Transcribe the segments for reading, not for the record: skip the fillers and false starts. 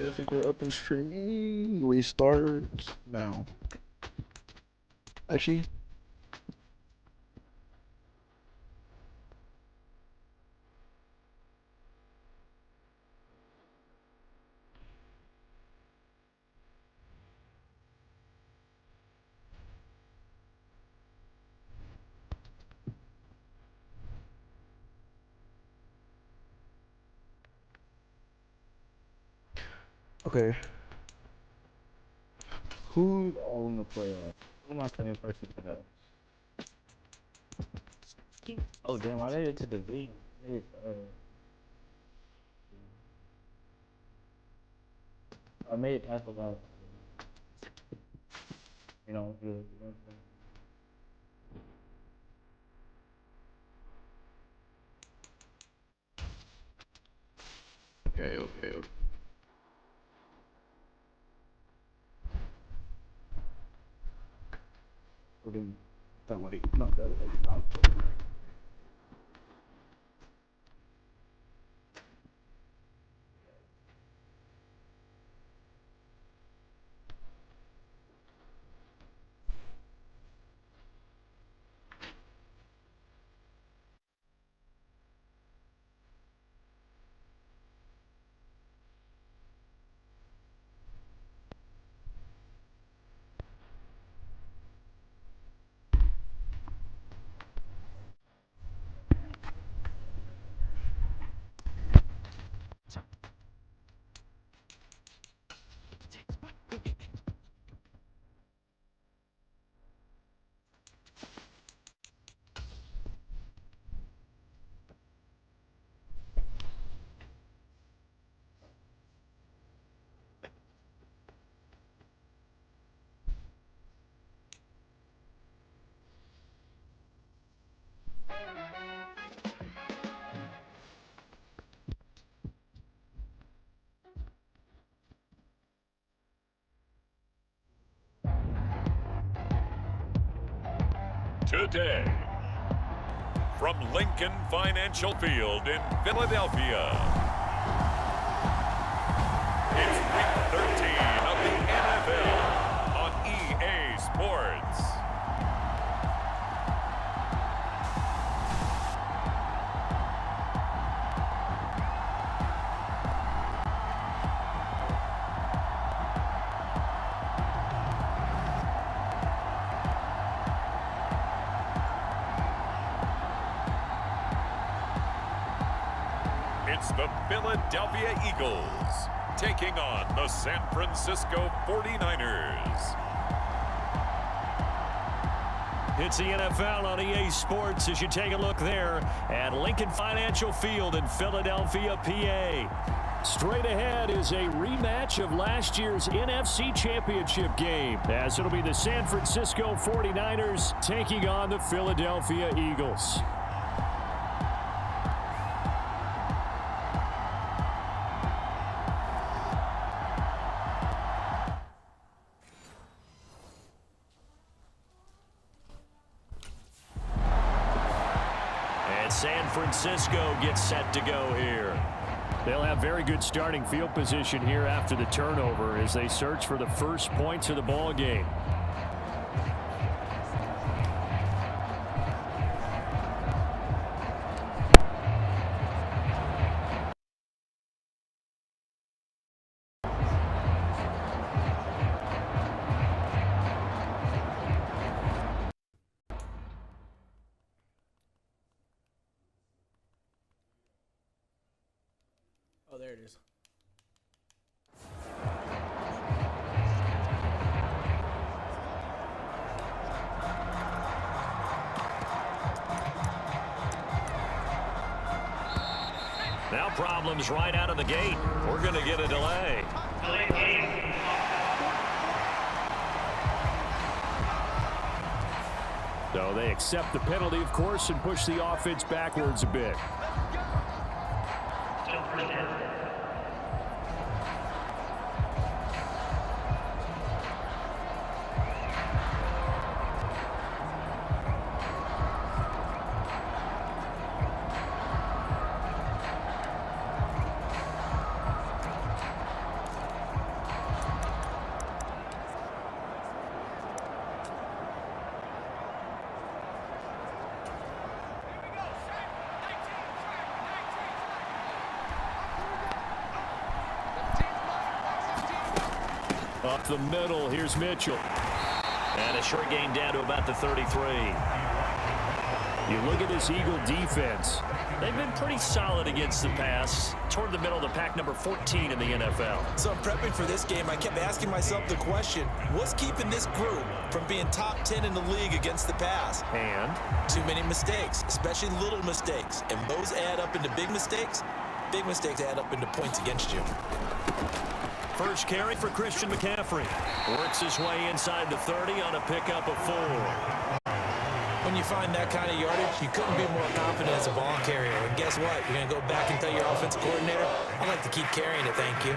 I think we're up and streaming. We start now. Actually, okay. Who's all in the playoffs? Who am I playing first in the playoffs? Oh damn! I made it to the league. I made it past the last. You know, okay. We're doing that way, not that way. Today, from Lincoln Financial Field in Philadelphia, it's Week 13 of the NFL on EA Sports. It's the Philadelphia Eagles taking on the San Francisco 49ers. It's the NFL on EA Sports as you take a look there at Lincoln Financial Field in Philadelphia, PA. Straight ahead is a rematch of last year's NFC Championship game, as it'll be the San Francisco 49ers taking on the Philadelphia Eagles. San Francisco gets set to go here. They'll have very good starting field position here after the turnover as they search for the first points of the ball game. Oh, there it is. Now problems right out of the gate. We're going to get a delay. So they accept the penalty, of course, and push the offense backwards a bit. Up the middle, here's Mitchell. And a short gain down to about the 33. You look at this Eagle defense. They've been pretty solid against the pass. Toward the middle of the pack, number 14 in the NFL. So I'm prepping for this game. I kept asking myself the question, what's keeping this group from being top 10 in the league against the pass? And too many mistakes, especially little mistakes. And those add up into big mistakes. Big mistakes add up into points against you. First carry for Christian McCaffrey. Works his way inside the 30 on a pickup of 4. When you find that kind of yardage, you couldn't be more confident as a ball carrier. And guess what? You're going to go back and tell your offensive coordinator, I'd like to keep carrying it, thank you.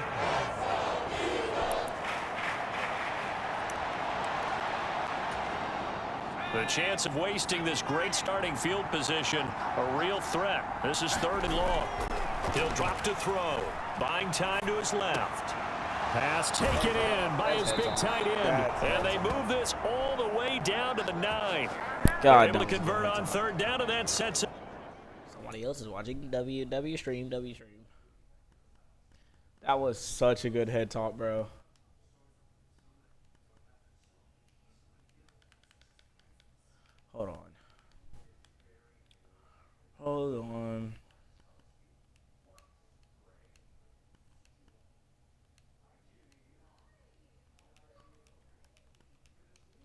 The chance of wasting this great starting field position, a real threat. This is 3rd and long. He'll drop to throw, buying time to his left. Pass taken in by his big tight end. And they move this all the way down to the 9. God, able to convert on 3rd down, and that sets it. Somebody else is watching W stream. That was such a good head talk, bro. Hold on.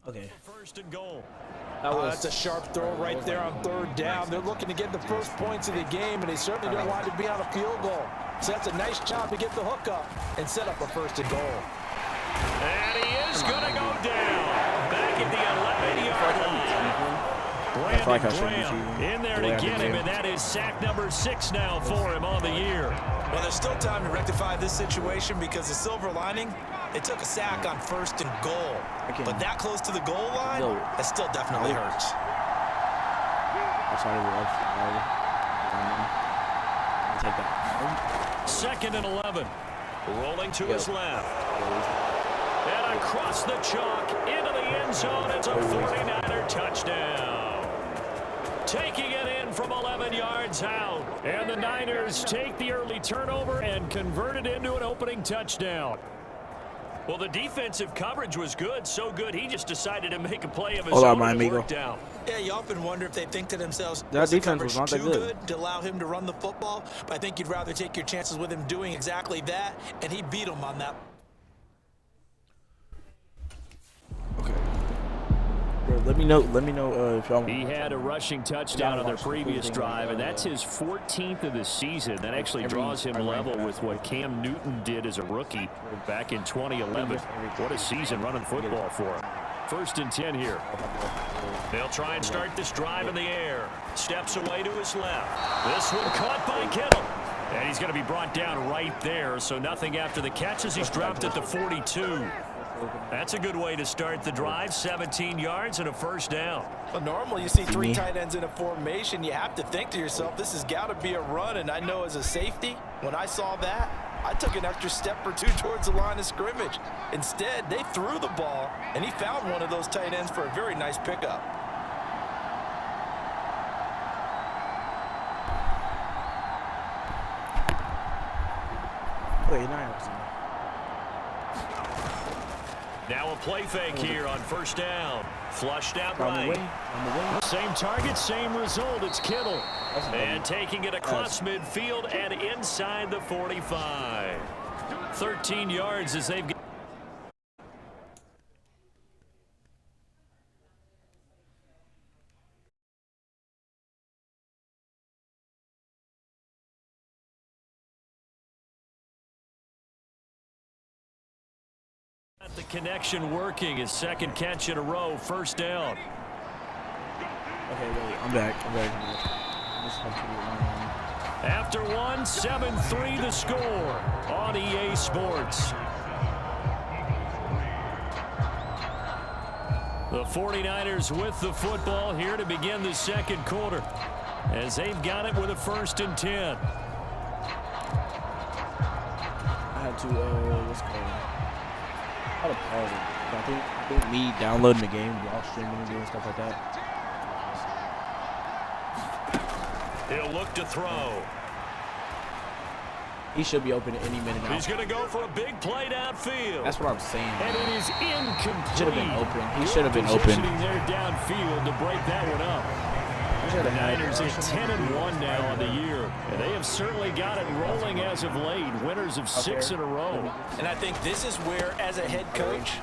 Okay. First and goal. That's a sharp throw right there on 3rd down. They're looking to get the first points of the game, and they certainly don't want to be on a field goal. So that's a nice job to get the hook up and set up a 1st and goal. And he is going to go down. Back at the 11-yard line. Brandon Graham in there to get him, and that is sack number 6 now for him on the year. Well, there's still time to rectify this situation because the silver lining, it took a sack on 1st and goal. But that close to the goal line, that still definitely hurts. Take that. 2nd and 11. Rolling to his left. And across the chalk into the end zone. It's a 49er touchdown. Taking it in from 11 yards out. And the Niners take the early turnover and convert it into an opening touchdown. Well, the defensive coverage was good, so good he just decided to make a play of his own and it worked out. Yeah, you often wonder if they think to themselves, that defense was not that too good to allow him to run the football. But I think you'd rather take your chances with him doing exactly that, and he beat him on that. Okay. Bro, let me know if y'all. He had a rushing touchdown on their previous drive, and that's his 14th of the season. That actually draws him level with what Cam Newton did as a rookie back in 2011. What a season running football for him. 1st and 10 here. They'll try and start this drive in the air. Steps away to his left. This one caught by Kittle. And he's going to be brought down right there, so nothing after the catch as he's dropped at the 42. That's a good way to start the drive. 17 yards and a 1st down. Well, normally you see 3 tight ends in a formation. You have to think to yourself, this has got to be a run. And I know as a safety, when I saw that, I took an extra step or 2 towards the line of scrimmage. Instead, they threw the ball, and he found one of those tight ends for a very nice pickup. Now a play fake here on 1st down. Flushed out right. Same target, same result. It's Kittle. And taking it across midfield and inside the 45. 13 yards as they've got. The connection working, his 2nd catch in a row, 1st down. Okay, wait, I'm back. After one, 7-3 the score on EA Sports. The 49ers with the football here to begin the 2nd quarter as they've got it with a 1st and 10. I had to, what's called? I had to pause it. I think me downloading the game, y'all streaming and doing stuff like that. He'll look to throw. He should be open at any minute now. He's going to go for a big play downfield. That's what I'm saying. And it is incomplete. Should have been open. He should have been Positioning open. there downfield to break that one up. The Niners at 10-1 now on the year. And they have certainly got it rolling as of late. Winners of 6 in a row. And I think this is where, as a head coach,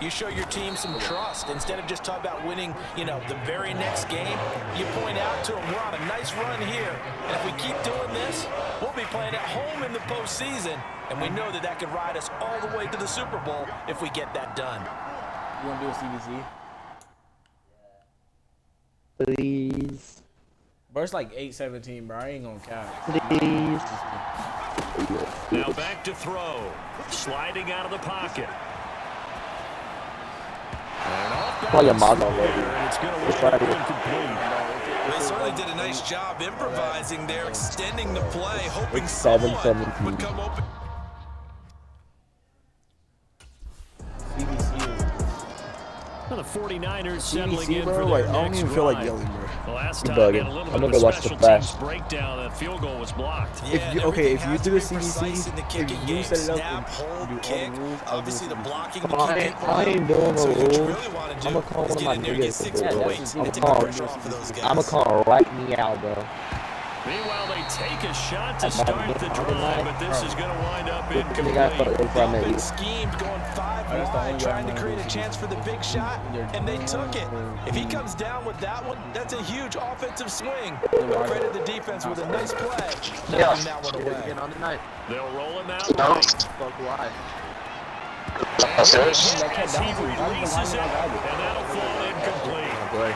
you show your team some trust. Instead of just talking about winning, the very next game, you point out to them, we're on a nice run here. And if we keep doing this, we'll be playing at home in the postseason. And we know that could ride us all the way to the Super Bowl if we get that done. You want to do a CBC? Please. Bro, it's like 8-17, bro. I ain't gonna count. Please. Now back to throw. Sliding out of the pocket. And off balance there, and it's going to work incomplete. They certainly did a nice job improvising there, extending the play, hoping It's someone 7-17. would come open. Well, the 49ers settling CBC, in bro, for like, their I don't next even feel like drive. yelling, bro. The last You time they had a bugging. little I'm bit gonna of go a watch the special flash. teams breakdown. The field goal was blocked. If you if you do a CBC, if you set it up snap, and hold, do all kick, the rules, I'll do obviously the CBC. blocking, I ain't doing so no what you rules. really want to do I'ma call is one of get my in there and get niggas 6 to do it. points I'ma and take call- the pressure off of those guys. I'ma call right me out, bro. Meanwhile, they take a shot to start the drive, but this is going to wind up incomplete. Been schemed, going 5 wide, trying to create a chance for the big shot, and they took it. If he comes down with that one, that's a huge offensive swing. But credit the defense with a nice play, knocking that one away. They'll roll him out right. As he releases it, and that'll fall incomplete.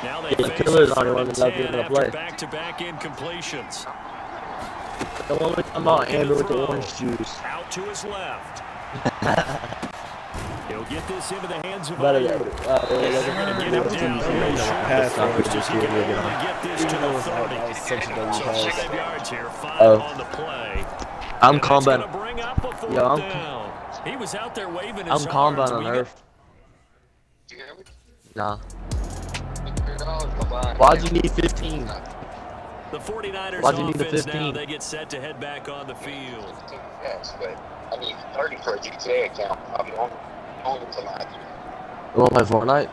Now they face killers a on it 3rd when and they're not 10 gonna after play. back-to-back incompletions. The one with I'm out Andrew with the orange juice. Out to his left. He'll get this into the hands of Better Ayuk. than They're going to get him down here short first as he can only get this to the 30. So 5 yards here, 5 on the play. I'm And that's combat. gonna bring up a 4th Yo, down. He was out there waving his I'm combat arms. on We Earth. Nah. Why'd you need 15? The 49ers Why'd you need the offense now, 15? they get set to head back on the field. Yes, but I need 30 for a GTA account. I'm only tonight. You wanna play Fortnite?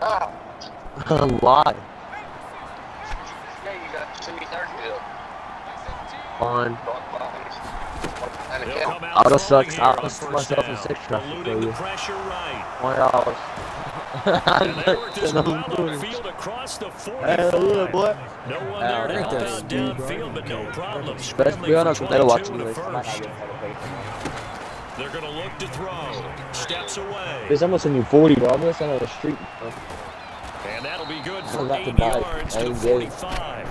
Ah, Why? yeah, you got to send me 30 bill. Fine. And They'll account. come out Auto throwing sucks. here I'll on put first myself in down. 6 traffic for Eluding the you. pressure right. $20. And they work this well upfield across the 45. Hell yeah, boy. No one there to ain't help that out speed, downfield, but no problem. Best Scrambling be honest, for they watch 22 me. and a first. They're going to look to throw. Steps away. Bitch, I'm gonna send you 40, bro. I'm gonna send on the street, bro. And that'll be good for Got 8 the bite. yards I to ain't the gay. 45.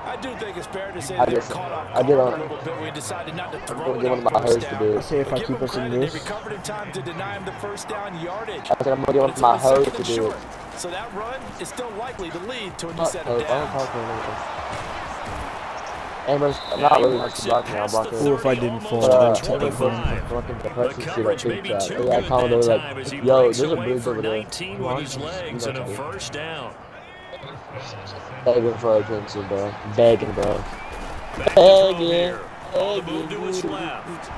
I do think it's fair to say I they were just- caught off I did guard on- a little bit. We decided not to I'm throw gonna it get on one of my first hoes to down. do it. But give them keep us in credit, this. They recovered in time to deny him the first down yardage. I said I'm gonna get But one it's of my only hoes second to and do it. short. So that run is still likely to lead to a new Fuck set hoes. of I don't downs. talk to anyone. Amber's not really much to block now. Block Cool her. if I didn't fall But, down fucking 25. fucking The depressing shit, I coverage may think be that. too They good got that comment, they were time like, as he yo, breaks there's a away bridge for over there. 19 with his legs and a first down. Begging for attention, bro. Begging, bro. Back to throw Begging. here. On the move to his left.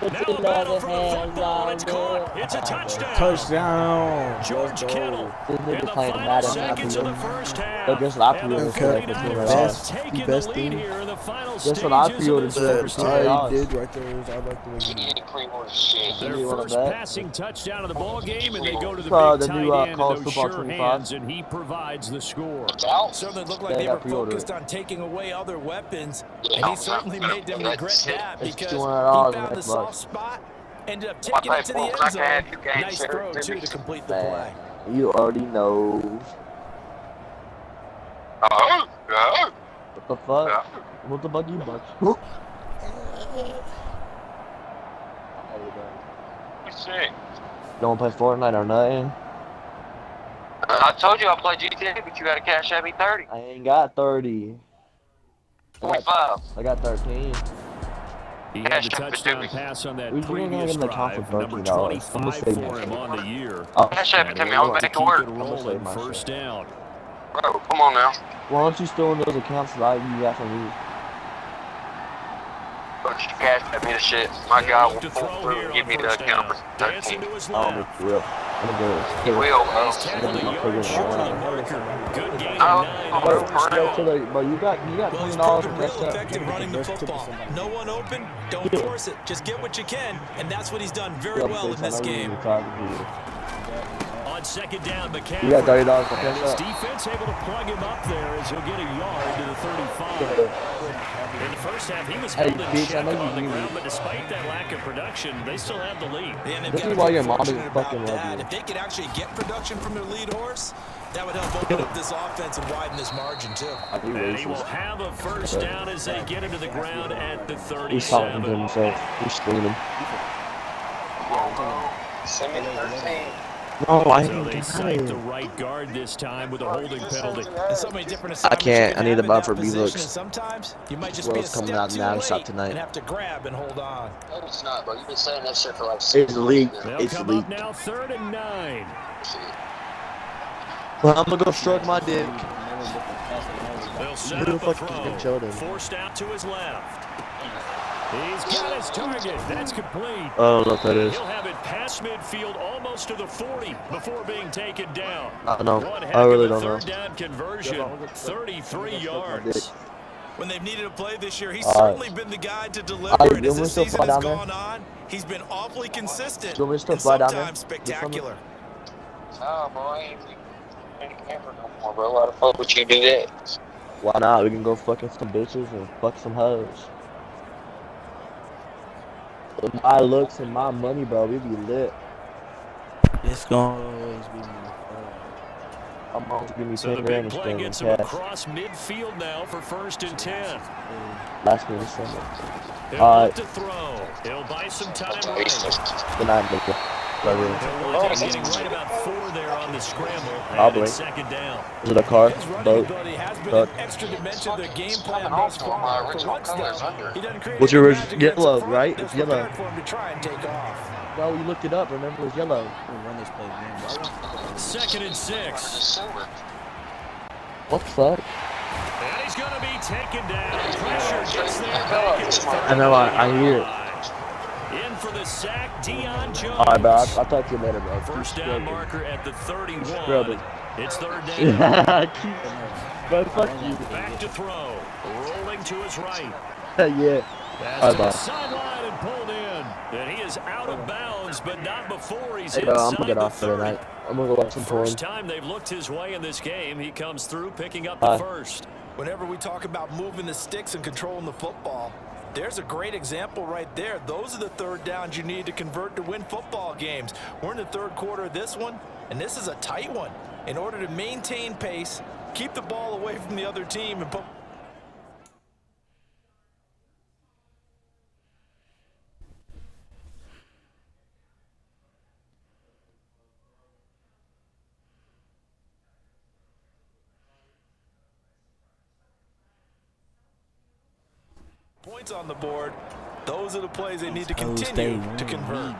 Now a battle for the football, and it's caught. It's a touchdown. Touchdown. George Kittle This in nigga the playing final Madden seconds of the after first half. But guess what I And the feel? 49ers Best- have taken the best lead thing. here in the final Guess stages what I feel of is this that first I half. did right there is I like the way You need to clean one shit. Their You wanna first bet? passing touchdown of the ball game, and they go to the The big new, tight end college and those football sure 25. hands, and he provides the score. Out. Certainly looked like Yeah, they I were pre-ordered focused it. on taking away other weapons, and he certainly made them regret that It's because he $200 found the next soft bucks. spot, ended up taking it to the end zone. Nice throw, too, to complete the play. Man, you already know. Oh, oh, What the fuck? yeah. What the fuck you bunch? You sick. Don't play Fortnite or nothing? I told you I play GTA, but you gotta cash at me 30. I ain't got 30. 45. I got 13. He had the touchdown pass on that We should only previous give him the top drive, for number $13. I'm 25 gonna save for mine. him on the year. Oh, Cash at me And to me. they I'll look to make it keep work. it rolling save my first shit. down. Bro, come on now. Why don't you still in those accounts that you got from me? Coach Cash at me the shit. My guy will To pull throw through here and give on me the first account down. for Dancing 13. to his I don't left. think you will. I'm gonna He go. will, bro. He's tackled a yard short of the marker. Good gain Oh, of 9 on bro, first for real. down. But you got Well, he's $20 proven to real catch up. effective running the football. No one open, don't force it. Just get what you can, and that's what he's done very well in this game. On second down, McCaffrey. You got $30 to And catch his up. defense able to plug him up there as he'll get a yard to the 35. In the first half, he was held in Beach, I check know you on the need ground, me. but despite that lack of production, they still have the lead. And they've This got is to why be your mom fortunate doesn't about fucking love that. you. If they could actually get production from their lead horse, that would help open up this offense and widen this margin, too. And he will have a first down as they get into the ground at the He's talking 37. to himself. He's screaming. Send me the 13. No, I So they ain't cite the got it. right guard this time with a holding penalty. There's so many different I assignments can't. you can I need have the in bar that for position, B-Looks. and sometimes you might just Well, be a it's coming step out too now. late Stop tonight. and have to grab and hold on. No, it's not, bro. You've been saying that shit for like 6 It's leaked. months. They'll It's come leaked. up now 3rd and 9. Well, I'm gonna go stroke my dick. They'll set Who the up a fuck is throw. Jordan? Forced out to his left. He's got his target. That's complete. I don't know what that is. He'll have it past midfield almost to the 40 before being taken down. I don't know. One heck I really of a don't know. third down conversion. 33 yards. When they've needed a play this year, he's All right. certainly been the guy to deliver. All right, And you as want me this to season fly has down there? gone on, he's been awfully consistent You want me to and fly down there? sometimes spectacular. Oh, bro, I ain't camera no more, bro. Why the fuck would you do that? Why not? We can go fucking some bitches and fuck some hoes. With my looks and my money, bro, we be lit. It's gonna always be me. I'm gonna give me So 10 the grand big to play spend in gets him cash. across midfield now for 1st and 10. Last minute Sunday. He'll All look right. to throw. He'll buy some time running. Good night, nigga. Love you. He'll wind up getting right about 4 there on the scramble. And Probably. it's 2nd down. Is it a car? His running Boat? ability has been Truck? an extra dimension to their game plan Coming thus off on far. my For original once, colors though, under. he doesn't create What's any your magic original- against the yellow, front. right? They're It's yellow. prepared for him to try and take off. Bro, you looked it up. Remember, it was yellow. We'll run this play again, bro. 2nd and 6. Silver. What the fuck? And he's going to be taken down. Pressure gets there back at the I know, I hear it. In for the sack, Deion Jones. Alright, bro. I'll talk to you later, bro. First Keep down scrubbing. marker at the 31. Scrubbing. It's 3rd down. Bro, fuck you. Back to throw. Rolling to his right. Yeah. Pass Alright, to the bro. sideline and pulled in. And he is out of bounds, but not before he's Hey, bro, I'm inside gonna get the off for the 30. night. I'm gonna go watch some porn. First time they've looked his way in this game. He comes through picking up the Bye. first. Whenever we talk about moving the sticks and controlling the football, there's a great example right there. Those are the third downs you need to convert to win football games. We're in the third quarter of this one, and this is a tight one. In order to maintain pace, keep the ball away from the other team, and put points on the board. Those are the plays they need to continue to convert.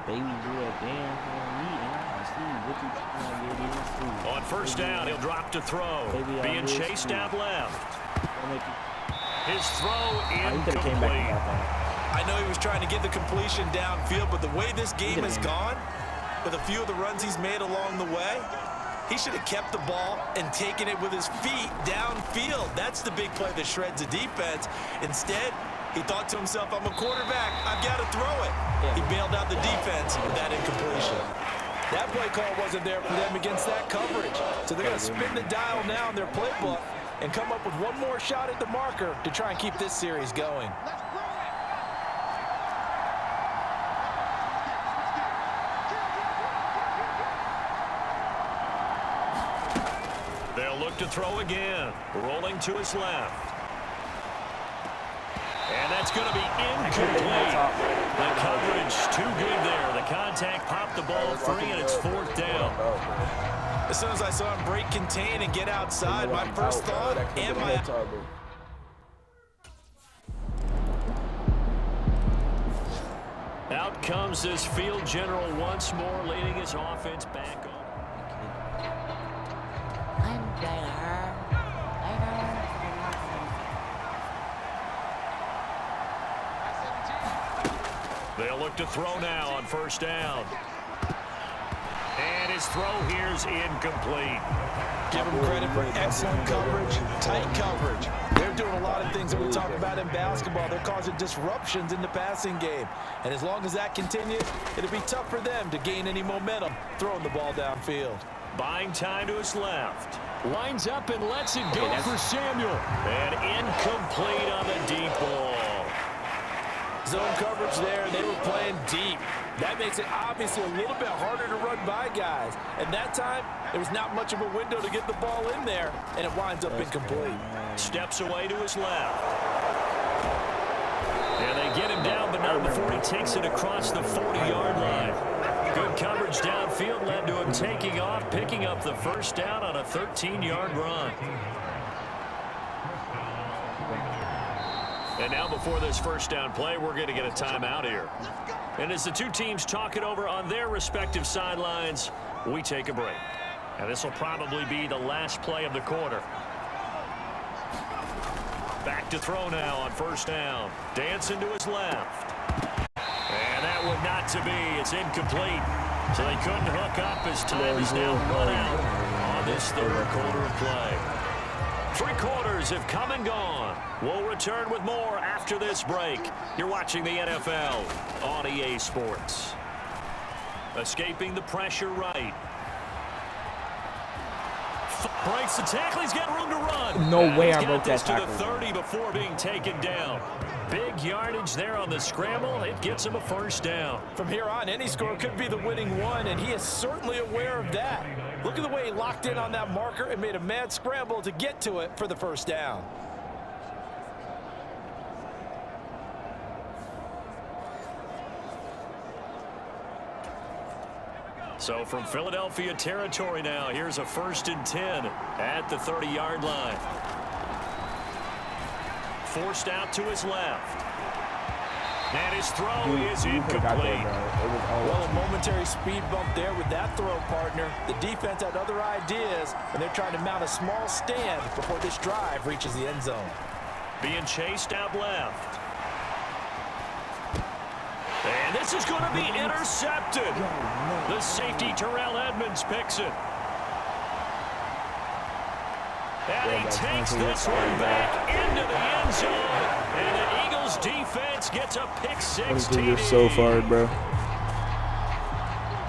On first down, he'll drop to throw. Being chased out left. His throw incomplete. I know he was trying to get the completion downfield, but the way this game has gone, with a few of the runs he's made along the way, he should have kept the ball and taken it with his feet downfield. That's the big play that shreds the defense. Instead, he thought to himself, I'm a quarterback, I've got to throw it. He bailed out the defense with that incompletion. That play call wasn't there for them against that coverage. So they're going to spin the dial now in their playbook and come up with one more shot at the marker to try and keep this series going. They'll look to throw again. Rolling to his left. And that's going to be incomplete. The coverage too good there. The contact popped the ball free, and it's 4th down. As soon as I saw him break contain and get outside, my first thought and my... Out comes this field general once more, leading his offense back on. I'm gonna They'll look to throw now on first down. And his throw here's incomplete. Give them credit for excellent coverage, tight coverage. They're doing a lot of things that we talk about in basketball. They're causing disruptions in the passing game. And as long as that continues, it'll be tough for them to gain any momentum throwing the ball downfield. Buying time to his left. Lines up and lets it go for Samuel. And incomplete on the deep ball. Zone coverage there, they were playing deep. That makes it obviously a little bit harder to run by guys. And that time, there was not much of a window to get the ball in there, and it winds up incomplete. Steps away to his left. And they get him down, but not before he takes it across the 40-yard line. Good coverage downfield led to him taking off, picking up the first down on a 13-yard run. And now before this first down play, we're going to get a timeout here. And as the two teams talk it over on their respective sidelines, we take a break. And this will probably be the last play of the quarter. Back to throw now on first down. Dancing to his left. And that would not to be. It's incomplete. So they couldn't hook up as time is now run out on this third quarter of play. 3 quarters have come and gone. We'll return with more after this break. You're watching the NFL on EA Sports. Escaping the pressure right. Breaks the tackle. He's got room to run. No way I broke broke that to tackle. the 30 before being taken down. Big yardage there on the scramble. It gets him a first down. From here on, any score could be the winning one, and he is certainly aware of that. Look at the way he locked in on that marker and made a mad scramble to get to it for the first down. So from Philadelphia territory now, here's a 1st and 10 at the 30-yard line. Forced out to his left. And his throw is incomplete. Well, a momentary speed bump there with that throw, partner. The defense had other ideas, and they're trying to mount a small stand before this drive reaches the end zone. Being chased out left. And this is going to be intercepted. The safety, Terrell Edmonds, picks it. And he takes this one back into the end zone. And the Eagles defense gets a pick six TD. You're so fired, bro.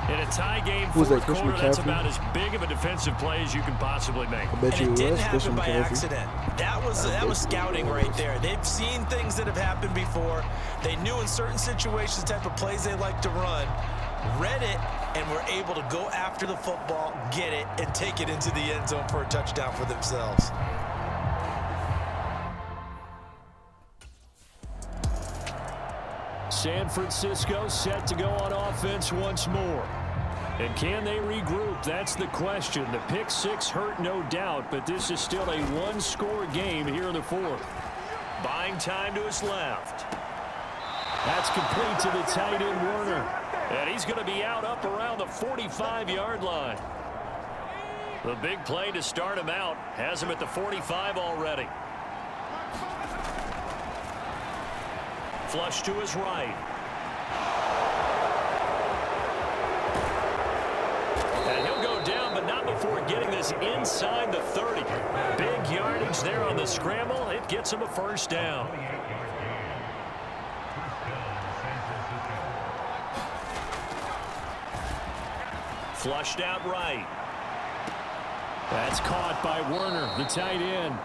In a tie game, Who's fourth that, Chris quarter, that's McCaffrey? about as big of a defensive play as you can possibly make. I bet And you it didn't was Chris happen by McCaffrey. accident. That was scouting right there. They've seen things that have happened before. They knew in certain situations the type of plays they like to run, read it, and were able to go after the football, get it, and take it into the end zone for a touchdown for themselves. San Francisco set to go on offense once more. And can they regroup? That's the question. The pick six hurt, no doubt, but this is still a one-score game here in the fourth. Buying time to his left. That's complete to the tight end, Werner. And he's going to be out up around the 45-yard line. The big play to start him out has him at the 45 already. Flush to his right. And he'll go down, but not before getting this inside the 30. Big yardage there on the scramble. It gets him a first down. Flushed out right. That's caught by Werner, the tight end.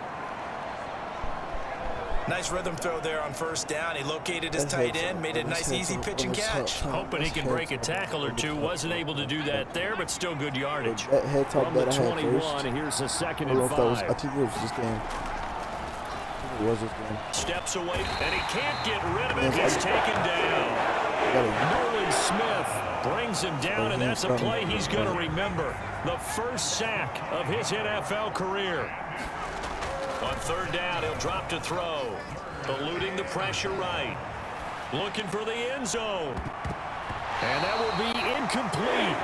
Nice rhythm throw there on first down. He located his tight end, made it a nice, easy pitch and catch. Hoping he can break a tackle or two. Wasn't able to do that there, but still good yardage. That head top From the that I had 21, first. here's the second I don't know and if that was, I 5. think it was this game. I think it was this game. Steps away, and he can't get rid of it. He's taken down. Nolan Smith brings him down, and that's a play he's going to remember. The first sack of his NFL career. On third down, he'll drop to throw. Eluding the pressure right. Looking for the end zone. And that will be incomplete.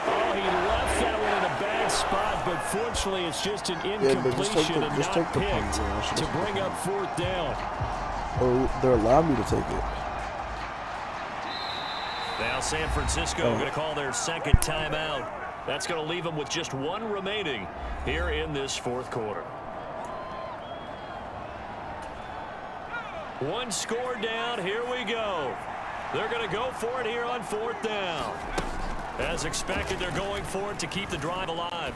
Oh, he left that one in a bad spot, but fortunately it's just an incompletion and not picked to bring up fourth down. Or they're allowing me to take it. Now San Francisco going to call their second timeout. That's going to leave them with just one remaining here in this fourth quarter. One score down. Here we go. They're going to go for it here on fourth down. As expected, they're going for it to keep the drive alive.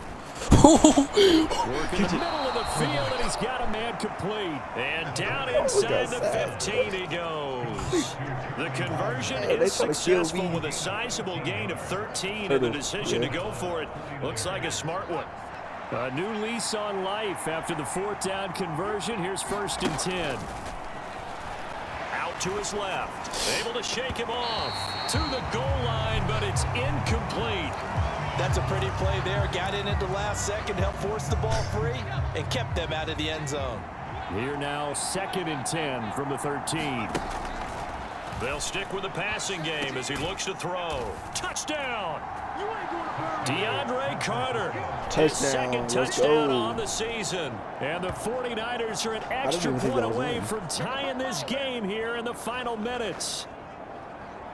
Working the middle of the field, and he's got a man complete. And down inside the 15 he goes. The conversion is successful with a sizable gain of 13, and the decision to go for it looks like a smart one. A new lease on life after the fourth down conversion. Here's 1st and 10. Out to his left. Able to shake him off to the goal line, but it's incomplete. That's a pretty play there. Got in at the last second, helped force the ball free, and kept them out of the end zone. Here now, 2nd and 10 from the 13. They'll stick with the passing game as he looks to throw. Touchdown! DeAndre Carter. His second touchdown on the season. And the 49ers are an extra point away from tying this game here in the final minutes.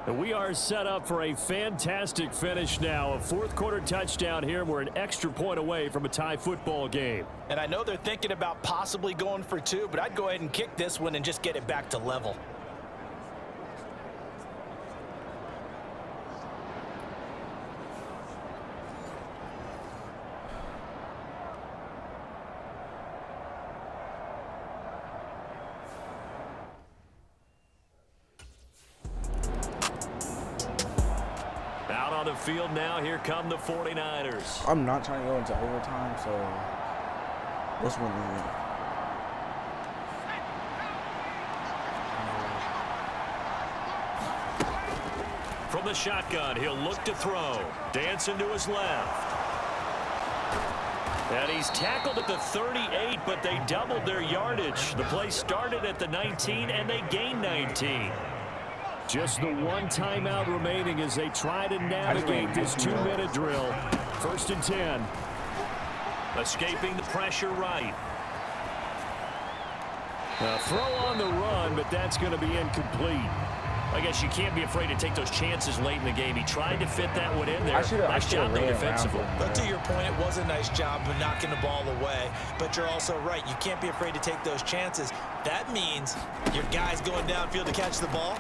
And we are set up for a fantastic finish now. A fourth quarter touchdown here. We're an extra point away from a tie football game. And I know they're thinking about possibly going for 2, but I'd go ahead and kick this one and just get it back to level. Out on the field now, here come the 49ers. I'm not trying to go into overtime, so let's win this game. From the shotgun, he'll look to throw. Dancing to his left. And he's tackled at the 38, but they doubled their yardage. The play started at the 19, and they gained 19. Just the one timeout remaining as they try to navigate this 2-minute drill. 1st and 10. Escaping the pressure right. A throw on the run, but that's going to be incomplete. I guess you can't be afraid to take those chances late in the game. He tried to fit that one in there. Nice job though defensively. But to your point, it was a nice job of knocking the ball away. But you're also right. You can't be afraid to take those chances. That means your guys going downfield to catch the ball,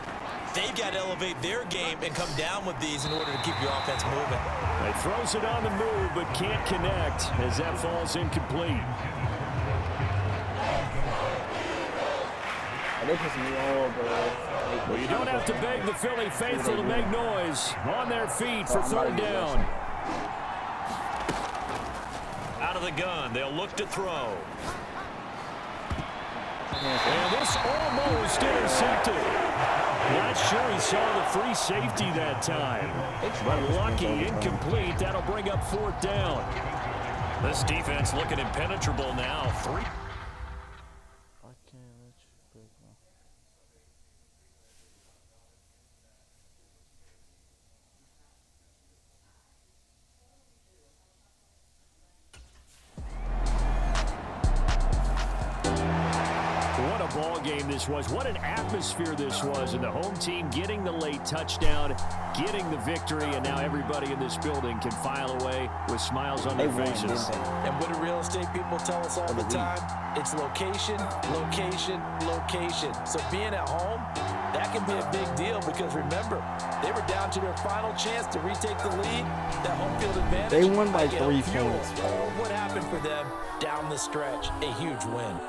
they've got to elevate their game and come down with these in order to keep your offense moving. He throws it on the move, but can't connect as that falls incomplete. Well, you don't have to beg the Philly faithful to make noise. On their feet for 3rd down. Out of the gun, they'll look to throw. And this almost intercepted. Not sure he saw the free safety that time. But lucky, incomplete. That'll bring up 4th down. This defense looking impenetrable now. 3. Game this was. What an atmosphere this was, and the home team getting the late touchdown, getting the victory, and now everybody in this building can file away with smiles on their faces. And what do real estate people tell us all the time? It's location, location, location. So being at home, that can be a big deal because remember, they were down to their final chance to retake the lead. That home field advantage. They won by 3 points. What happened for them down the stretch? A huge win.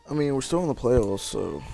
I mean, we're still in the playoffs, so